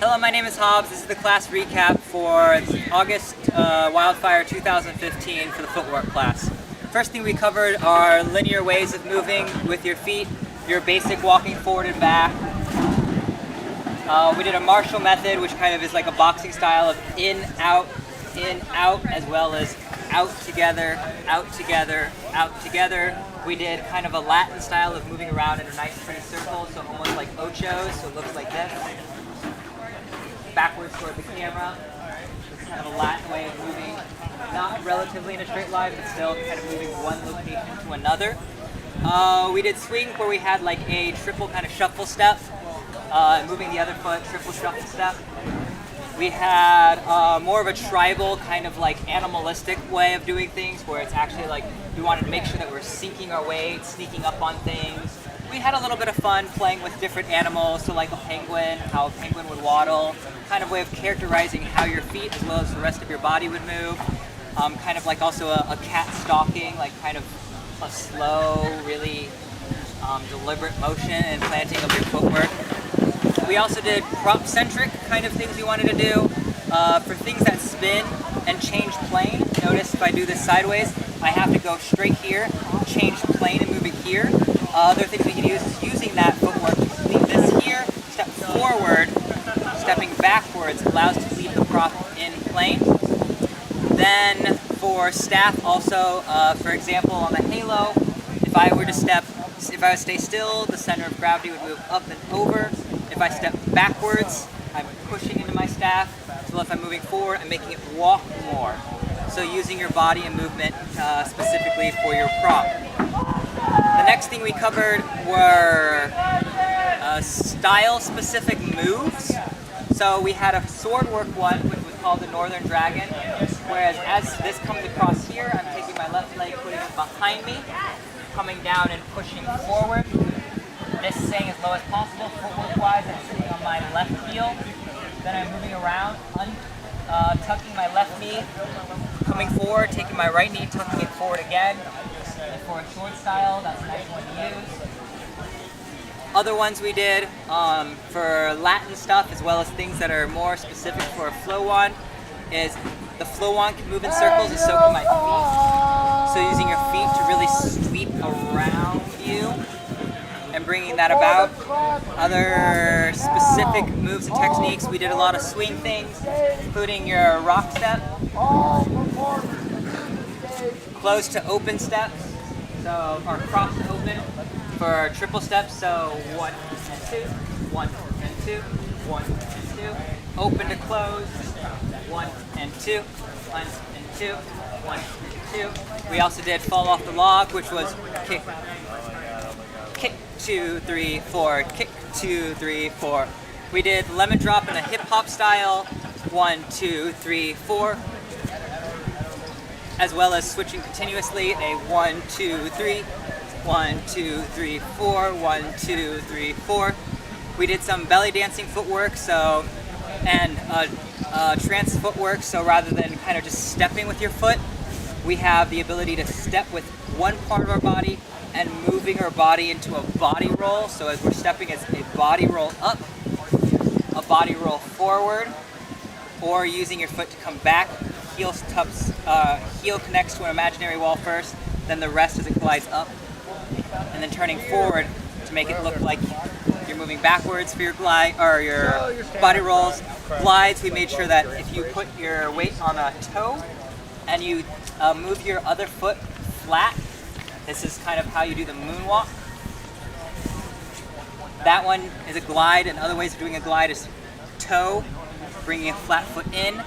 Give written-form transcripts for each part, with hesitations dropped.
Hello, my name is Hobbes. This is the class recap for August Wildfire 2015 for the Footwork class. First thing we covered are linear ways of moving with your feet, your basic walking forward and back. We did a martial method, which kind of is like a boxing style of in, out, as well as out together, out together, out together. We did kind of a Latin style of moving around in a nice pretty circle, so almost like ochos, so it looks like this. Backwards toward the camera. It's kind of a Latin way of moving, not relatively in a straight line, but still kind of moving one location to another. We did swing where we had like a triple kind of shuffle step, moving the other foot, triple shuffle step. We had more of a tribal kind of like animalistic way of doing things where it's actually like we wanted to make sure that we're sinking our weight, sneaking up on things. We had a little bit of fun playing with different animals, so like a penguin, how a penguin would waddle, kind of way of characterizing how your feet as well as the rest of your body would move. Kind of like also a cat stalking, like kind of a slow, really deliberate motion and planting of your footwork. We also did prop-centric kind of things we wanted to do. For things that spin and change plane, notice if I do this sideways, I have to go straight here, change plane and move it here. Other things we can use is using that footwork to leave this here, step forward, stepping backwards allows us to leave the prop in plane. Then for staff also, for example on the halo, if I were to stay still, the center of gravity would move up and over. If I step backwards, I'm pushing into my staff. So if I'm moving forward, I'm making it walk more. So using your body and movement specifically for your prop. The next thing we covered were style-specific moves. So we had a sword work one, which was called the Northern Dragon. Whereas as this comes across here, I'm taking my left leg, putting it behind me, coming down and pushing forward. This is staying as low as possible. Footwork-wise, I'm sitting on my left heel. Then I'm moving around, tucking my left knee, coming forward, taking my right knee, tucking it forward again. And for a short style, that's a nice one to use. Other ones we did for Latin stuff, as well as things that are more specific for a flow one, is the flow one can move in circles, and so can my feet. So using your feet to really sweep around you and bringing that about. Other specific moves and techniques, we did a lot of swing things, including your rock step, close to open steps, or cross to open for triple steps, so 1 and 2, 1 and 2, 1 and 2, open to close, 1 and 2, 1 and 2, 1 and 2. We also did fall off the log, which was kick, 2, 3, 4, kick, 2, 3, 4. We did lemon drop in a hip hop style, 1, 2, 3, 4, as well as switching continuously, a 1, 2, 3, 1, 2, 3, 4, 1, 2, 3, 4. We did some belly dancing footwork, and trance footwork, so rather than kind of just stepping with your foot, we have the ability to step with one part of our body and moving our body into a body roll. So as we're stepping, it's a body roll up, a body roll forward, or using your foot to come back. Heel connects to an imaginary wall first, then the rest as it glides up, and then turning forward to make it look like you're moving backwards for your glide or your body rolls. Glides, we made sure that if you put your weight on a toe and you move your other foot flat, this is kind of how you do the moonwalk. That one is a glide, and other ways of doing a glide is toe, bringing a flat foot in,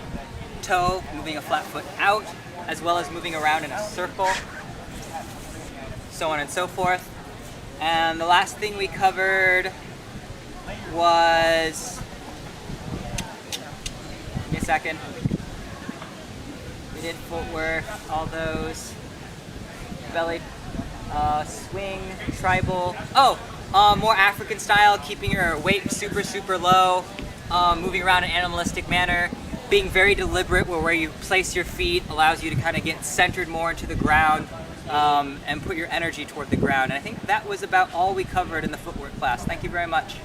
toe, moving a flat foot out, as well as moving around in a circle, so on and so forth. And the last thing we covered was, give me a second, we did footwork, all those, belly, swing, tribal, more African style, keeping your weight super, super low, moving around in an animalistic manner, being very deliberate where you place your feet allows you to kind of get centered more into the ground, and put your energy toward the ground. And I think that was about all we covered in the footwork class. Thank you very much.